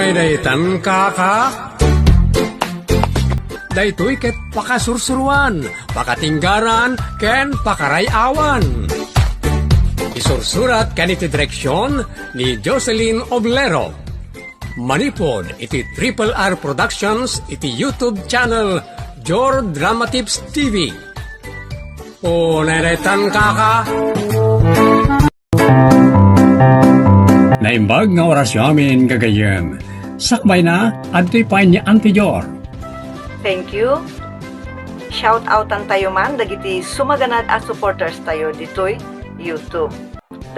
Unay daytan kaka. Daytoy ket pakasursuruan, pakatinggaran, ken pakarayawan. Isursurat kaniti direksyon ni Jocelyn Oblero. Manipod iti Triple R Productions iti YouTube channel Jor Drama Tips TV. Unay daytan kaka. Naimbag nga orasyon amin kagayan. Sakbay na, adto'y pain ni Auntie Jor. Thank you. Shout outan tayo man, dagiti sumaganad at supporters tayo dito'y YouTube.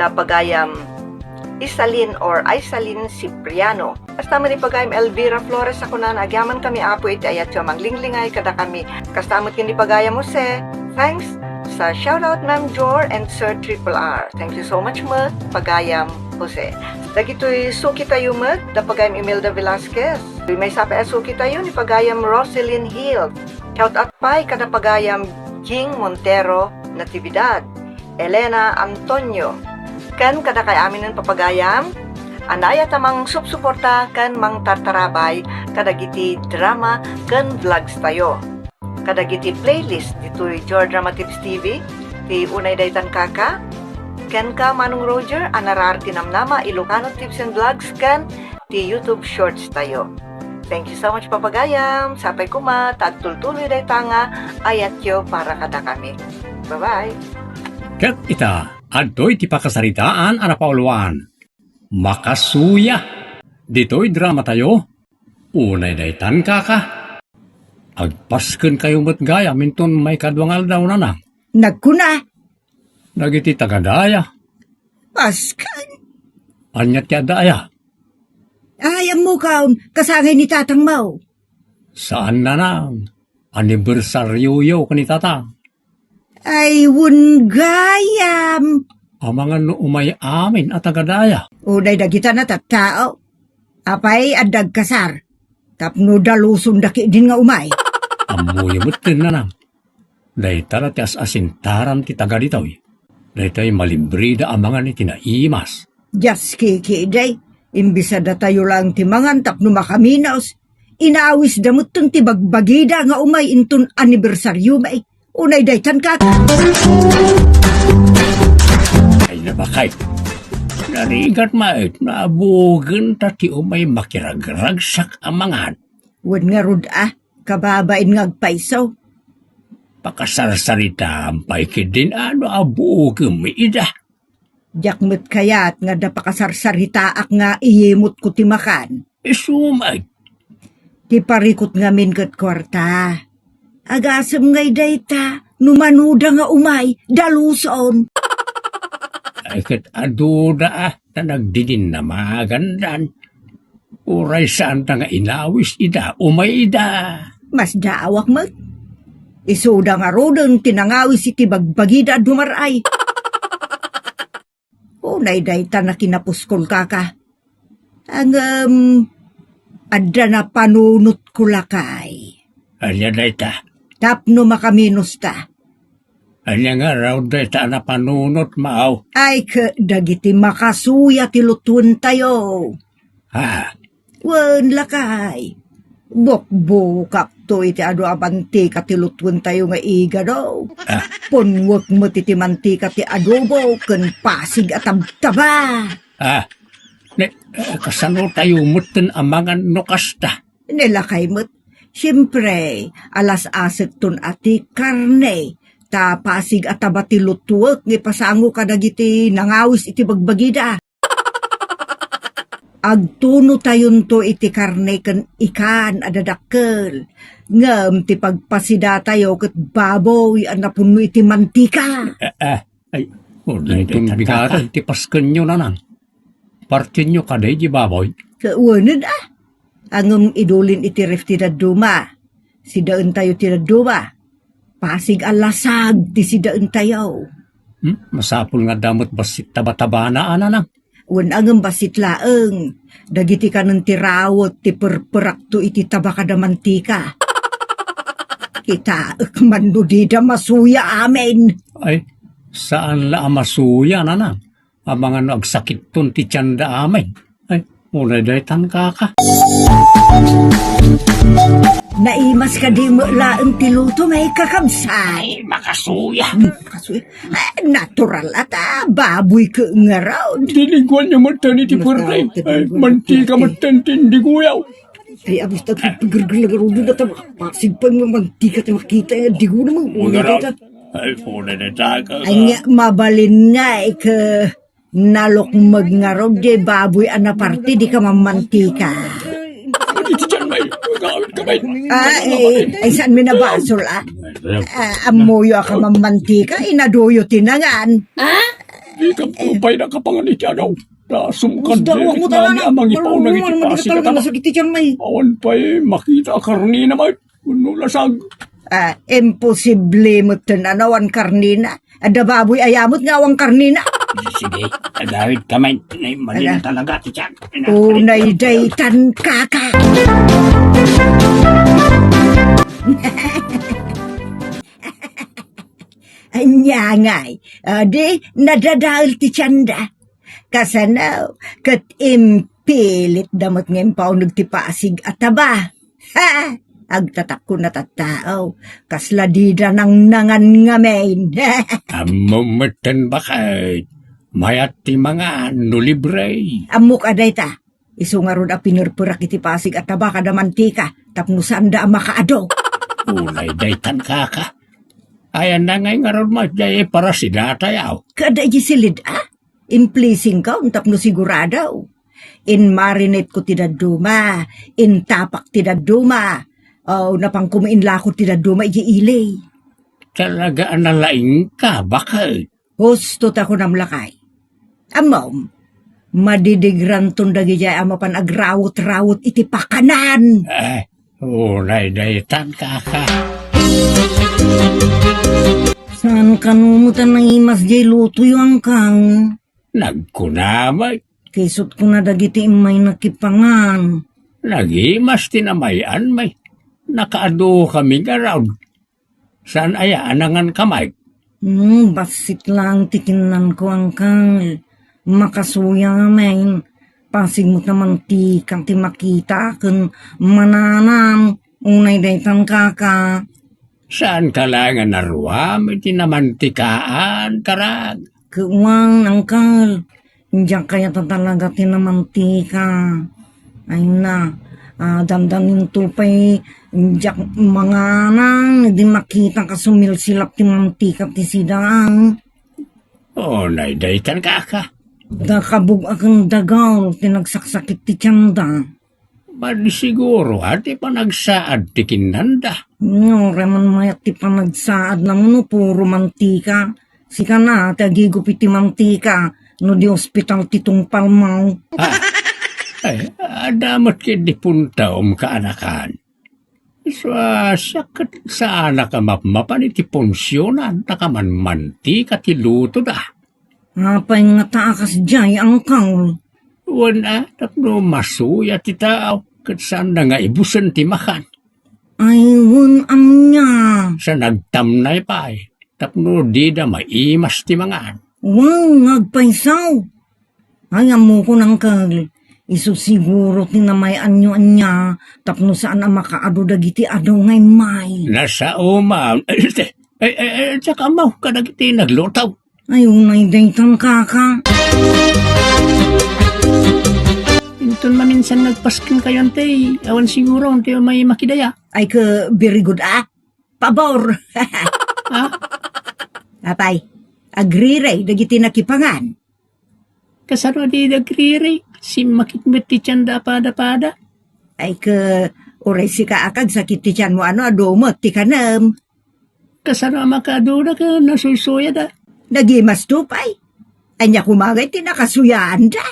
Dapagayam Isalin or Isalin Cipriano. Kastama ni pagayam Elvira Flores ako na nagyaman kami apo iti ayat yung manglingling kada kami. Kastamot kini pagayam Jose. Thanks sa shoutout Ma'am Jor and Sir Triple R. Thank you so much mo, pagayam Jose. Dagito'y suki tayo mo, dapagayam Imelda Velasquez. May sapi suki tayo ni pagayam Roselyn Hill. Shoutout pa'y kada pagayam Jing Montero Natividad. Elena Antonio. Kan kada kay amin ng papagayam, anaya tamang subsuporta kan mang tartarabay kadagiti drama kan vlogs tayo. Kadagiti playlist dito'y Jor Drama Tips TV, ti Unay Daytan Kaka, ken ka Manong Roger, anarar tinamnama Ilocano Tips and Vlogs kan ti YouTube Shorts tayo. Thank you so much papagayam, sapay kuma, tagtultuloy day tanga, ayat yo para kada kami. Bye-bye! Ket ita, adto'y ti pakasaritaan ana pauluan. Makasuya. Dito'y drama tayo. Unay daytan kaka. Agpasken kayo met gaya minton may kadwangal daw na na. Nagkuna. Nagiti tagadaya. Paskan. Anyat ya daya. Ayam mo kaon, kasangay ni tatang mau. Saan na nang? Anibersaryo yo kani tatang. Ay, gayam. Amangan no umay amin at tagadaya. Uday dagita na tattao. Apay adag kasar. Tapno dalusun daki din nga umay. Amoy mutin na nang. Dayta na ti asintaran ti taga ditaw. Dayta malibrida amangan iti naimas. Just kiki day. Imbisada tayo lang timangan tapno makaminaos. Inaawis damutong ti bagbagida nga umay inton anibersaryo may. Unay daytan ka. Ay nabakay. Narigat mait na abugan tati umay makiragragsak amangan. Wan nga rod kababain nga agpaisaw. Pakasarsarita ang paikidin ano abugan may ida. Jakmet kayat nga dapakasarsaritaak nga iyemot ko timakan. Isumay. Ti parikot nga min kat kwarta. Agasem ngay dayta, numanuda nga umay, daluson. Ay kat aduda na nagdidin na magandan. Uray saan ta nga inawis ida, umay ida. Mas daawak mag. Isuda nga rodeng tinangawis iti bagbagida dumaray. Unay dayta na kinapuskol kaka. Ang adda na panunot ko lakay. Anya dayta. Tapno makaminos ta. Anya nga raw dayta na panunot maaw. Ay dagiti makasuya tilutun tayo. Ha? Wan lakay. Bokbokak to iti ado abanti katilutun tayo nga iga daw. Punwak mo titi mantika ti adobo ken pasig at abtaba. Kasano tayo mutin amangan no kasta. Nilakay mo't. Siyempre, alas asik tun ati karne. Ta pasig at abati lutuak ni pasango kadagiti nangawis iti bagbagida. Agtuno tayon to iti karne ken ikan adadakkel. Ngem ti pagpasida tayo ket baboy anapun mo iti mantika. Ay, itong bigaran ti pasken nyo na nang. Partin nyo kaday di baboy. Kauwanod Angong idulin iti ref ti daduma. Si daan tayo ti daduma. Pasig alasag ti si daan tayo. Masapul nga damot basit taba-taba na ananang. Wan angam basit laeng. Dagiti ka ng tirawot ti perperak to iti tabakada mantika. Kita mandudida masuya amin. Ay, saan la masuya nanang? Abangan agsakit ton ti tiyanda amin. Ay, mulay daytan kaka. Naimas ka di mo laang tiluto may kakabsay. Makasuya. Kasoy, natural at baboy ka nga raw. Diliguan niya matan iti purre. Ay, mantika matan tindiguyaw. Ay, abis na paggergergergerdo na tama. Pasig pa nga mantika tayo makita. Di ko naman. Ay, puna na taga. Ay nga, mabalin nga ka nalokmag nga raw di baboy anaparte di ka mamantika. Iti dyan may. Gamit ka may. Ay saan mi nabasol amoyo ka mamantika, inadoyo tinangan. Di ka pupay na kapangan iti adaw. Sumkan di kit nami amang ipaw nang iti pasi ka awan pa'y makita karni na may. Uno lasag. Imposible mo tinanawan karnina. Ada baboy ayamot nga awang karnina. Sige, agawid kamay. Mali na talaga iti dyan. Unay daytan kaka. Anyangay, di nadadahil ti tiyanda. Kasanaw, kat impilit damot ngayon pa ti pasig at taba. Ha! Agtatak ko na tatao, kasladida ng nangan ngamen. Amumatan ba kay? Mayat ti mga nulibre. Amok aday ta, iso nga ron a pinurpurak iti pasig at taba kada mantika, tapno saan da makaado. Unay daytan kaka. Ayan na ngay nga ron madya para si datayaw. Kada isilid in pleasing ka, tapno sigurado. In marinate ko tidaduma, in tapak tidaduma, napang kumain lako tidaduma ilay. Talaga analaing ka, bakit? Gusto ta ko namlakay. Amom, madidigran tundagi jay amapan agrawot-rawot iti pakanan. Unay daytan kaka. Saan kanumutan ng imas jay luto yung kang? Nagkunamay. Kisot ko na dagiti may nakipangan. Nagimas tinamayan may. Nakaado kami around. Saan aya anangan kamay? Basit lang tikinan ko ang kang. Makasuya ngayon. Pasig mo naman ti kang ti makita kan mananam. Unay daytan kaka. Saan ka lang naruwa? May tinamantikaan, karag. Kuwang angkal. Diyan kaya talaga tinamantika. Ay na. Dandanin tupay. Diyak mga nang. Di makita ka sumilsilap ti mantika ti sidang. Unay daytan kaka. Nakabug akong dagaw. Tinagsaksakit ti tiyanda. Madi siguro ati pa nagsaad ti kinanda. No, reman mayat ti panagsaad na mo, puro mantika. Sika na, tagigupit ti mantika, no di ospital ti tungpal mo. Ay, adamat di punta kaanakan. Sakit sa anak mapmapan iti ponsyonan, nakaman mantika ti luto da. Apay nga taakas jay ang kang. Wana, tapno masuya ti tao, kat saan na nga ibusan ti makan. Ayun amnya. Sa nagtamnay pa tapno di da maimas ti mangan. Wow, nagpaisaw. Ay, amo ko ng kal. Iso siguro tinamayan nyo anya, tapno saan ang makaado dagiti ado ngay may. Nasa uma, tsaka mau ka dagiti naglutaw. Ayun ay daytan kaka. Intun maminsan nagpaskin kayo ante, awan siguro ante may makidaya. Ay ka, very good pabor. Apay, agree dagiti nakipangan. Kasano di nagriri, si makitmet ti tiyanda pada. Ay ka, oray si kaakag sakit ti tiyan mo adomot ti kanam. Kasano makadura ka nasusuya da. Nagimas tupay. Anya kumagay ti nakasuyaan da.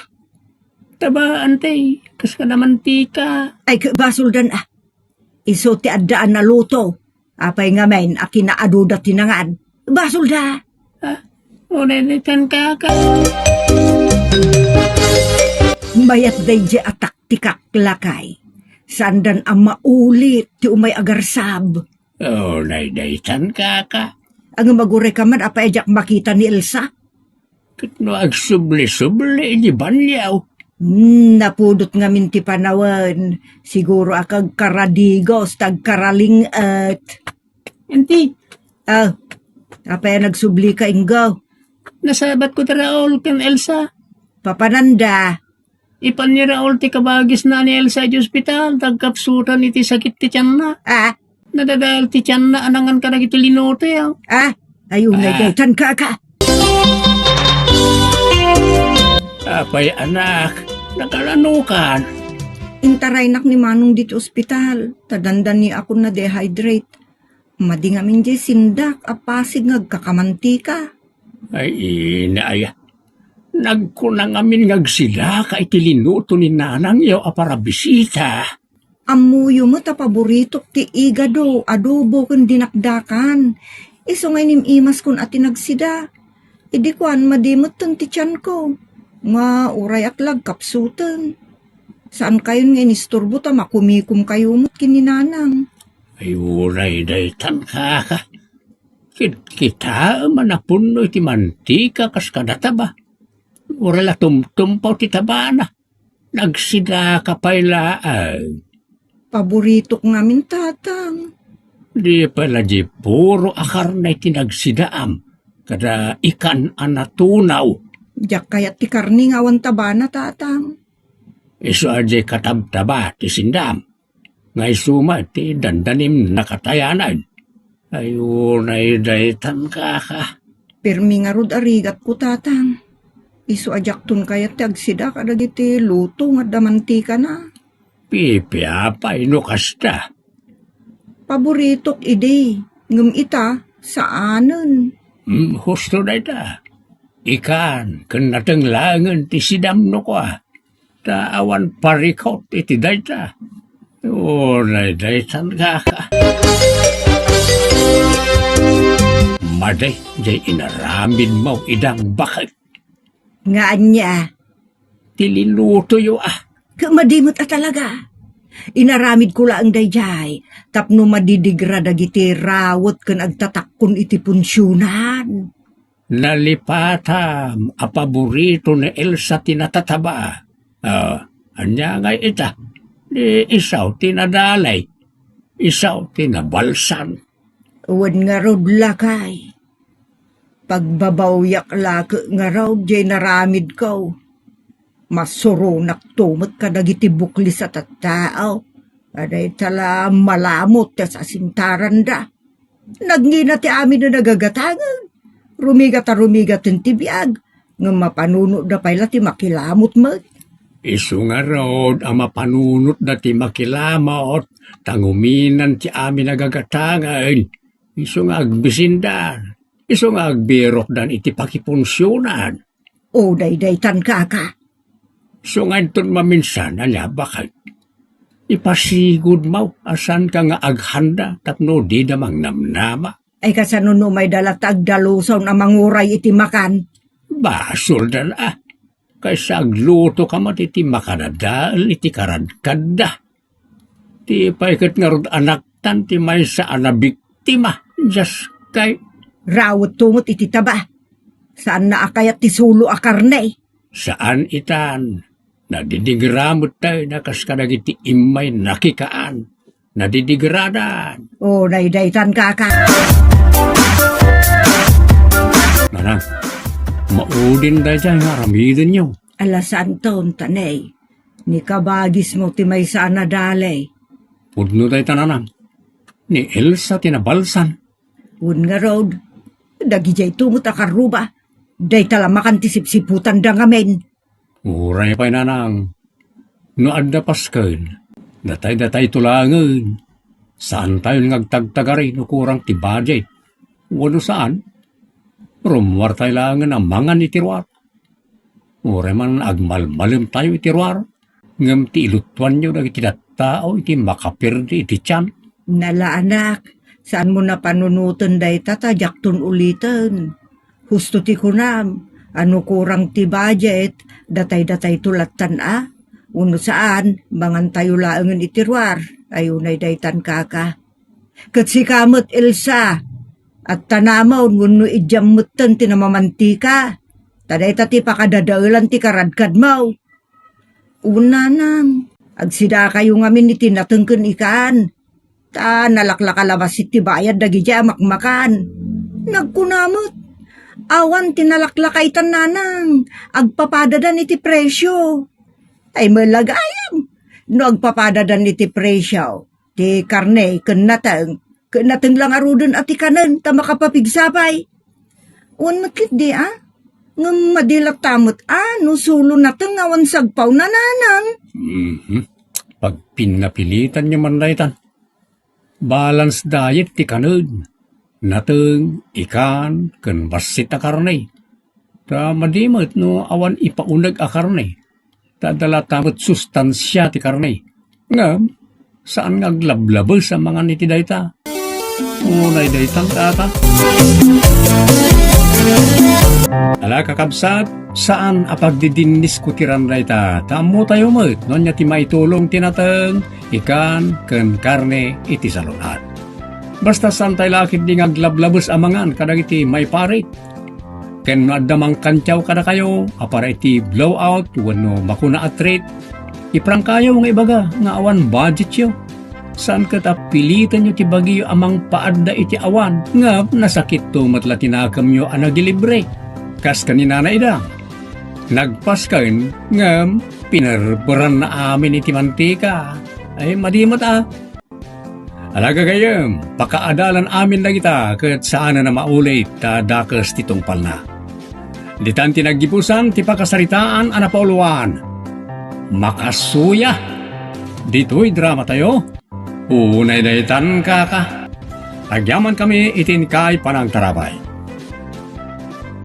Taba ante, kas ka naman tika. Ay ka, basuldan iso ti addaan na luto. Apay nga men, akinaado tinangan. Basulda. Unenitan kaka. Mayat day di atak tikak lakay. Sandan ang maulit ti umay agarsab. Unenitan kaka. Ang maguray ka man apay jak makita ni Elsa. Katno agsubli-subli di banyaw. Napudot nga minti panawan. Siguro akag karadigos, tag karalingat. Enti, Apay nagsubli ka inggaw. nasabat ko ti Raul ken Elsa. Papananda. Ipan ni Raul ti kabagis na ni Elsa di ospital, tagkapsutan iti sakit ti tiyan na. Nadadal ti tiyan na anangan ka na iti linote. Ayun na gaytan ka. Apay anak, nakalanukan. Intaray nak ni Manong dito ospital. Tadandan ni ako na dehydrate. Madi nga min di sindak, apasig ngagkakamantika. Ay inaya. Nagkunang amin ngagsila ka itilinuto ni nanang yaw para bisita. Amuyo mo ta paborito ti igado, adobo kun dinakdakan. Iso ngay imas kun ati nagsida. Idi kuan madimot ton ti tiyan ko. Nga uray aklag kapsutan. Saan kayo nga inisturbo ta makumikum kayo mo't kininanang. Ay uray daytan ka. Kita manapuno iti mantika kas kadata ba? Urala tumtumpaw ti tabana. Nagsida ka pailaan. Paborito ko ngamin tatang. Di pala di puro akar na itinagsidaam. Kada ikan anatunaw. Diyak kayat ti karning awan tabana tatang. Iso aje katabtaba ti sindam. Ngay suma ti dandanim nakatayanan. Ayun ay daytan ka. Pirmi nga rod arigat ko tatang. Iso ajak tun kayat ti agsida kada giti luto nga damantika na. Pipiapay no kasta. Paboritok ide. Ngam ita saanen. Husto na ita. Ikan, kanatang langan ti sidam no kwa. Taawan parikot iti dayta. O, daytan ka. Maday, jay inaramin mo idang bakit. Nga anya. Tililuto yo Kamadimot talaga. Inaramid ko lang dayjay. Tapno madidigrada giti rawot kan agtatakkon iti punsyonan. Nalipatam, paborito ni Elsa tinatataba. Anya nga ita. Di isaw tinadalay. Isaw tinabalsan. Uwan nga rod lakay. Pagbabawyak lak nga raw jay naramid ko. Masurunak tumot ka dagiti bukli sa tattao. Aday tala malamot sa sintaran da. Nagngina ti amin na nagagatangan. Rumigat ang tibiyag. Nga mapanuno da pala ti makilamot mo. Isu nga rod, ang mapanunot na ti makilamot. Tanguminan ti amin nagagatangan. Isu nga agbisindan. Isu nga agbirok dan iti pakipunsyonan. O daytan kaka. So nga ito maminsan, bakit? Ipasigod mo, asan ka nga aghanda, tapno di damang namnama. Ay kasano no may dalat agdalusaw na manguray iti makan. Basol dan kaysa agluto ka iti makanadaal, iti karadkada. Ti paikat nga rod anak tan, ti may sa anabiktima, just kay... Rawot tumot iti taba. Saan na akayat ti sulo akarnay? Saan itan? Nadidigramot tayo na kaskadag iti imay nakikaan. Nadidigradan. O daytan kaka. Manang, maudin da dyan nga ramidin nyo. Alasan taon tanay. Ni kabagis mo ti may sana dalay. Pudno tayo tananang. Ni Elsa tinabalsan. Un nga road. Dagi jay tumot akaruba. Day talamakan ti sipsiputan da ngamen. Uray pa'y nanang. No adda paskal. Datay tulangan. Saan tayo ngagtagtagari no kurang ti budget? Wano saan? Rumwar tayo langan ang mga ni tirwar. Uray man agmalmalim tayo itiruar. Ngam ti ilutuan nyo na itinattao iti makapirdi iti tiyan. Nala anak, saan mo na panunutan day tatajak ulitan? Husto ti kunam, ano kurang ti budget, datay tulatan Uno saan, mangan tayo laangan itirwar, ayunay daytan kaka. Kat si kamot Elsa, at tanamaw nguno idyamutan ti namamantika, taday tati pakadadaulan ti karadkad mo. Una nang, agsida kayo ngamin iti natengken ikan. Ta nalaklakalabas iti bayad dagi ja makmakan. Nagkunamot. Awan tinalaklakay tan nanang, agpapadadan iti presyo. Ay malagayam. No agpapadadan iti presyo. Ti karne ken nateng lang aruden at ikanen ta makapapigsapay. Uwan matkit di ngam madilat tamot no sulo nateng awan sagpaw na nanang. Pag pinapilitan nyo man daytan, balance diet ti kanod. Nateng, ikan, ken basit a karne. Ta madimot no awan ipaunag a karne. Ta dala tamot sustansya ti karne. Ngam, saan nga aglablabel sa mga niti dayta? Unay daytan tata. Ala kakabsat, saan apagdidinis ko tiran dayta? Tamo tayo mo't, no niya ti maitulong tinateng, ikan, ken karne, iti salunat. Basta santay lakit di ngaglablabos amangan kadang iti may parit. Ken adamang kantyaw kada kayo, apara iti blowout, wano makuna atrit. Iprang kayo nga ibaga, nga awan budget yo. Saan ka pilitan nyo ti bagyo amang paadda iti awan, nga nasakit to matla tinakam nyo anagilibre. Kas kanina na ida. Nagpaskan, nga pinarburan na amin iti mantika. Ay madimot Alaga kayam, pakaadalan amin na kita kat saan na maulit dakas titong palna. Ditan tinaggipusan ti pakasaritaan anapauluan. Makasuya! Dito'y drama tayo. Unay daytan kaka. Agyaman kami itin kay panang tarabay.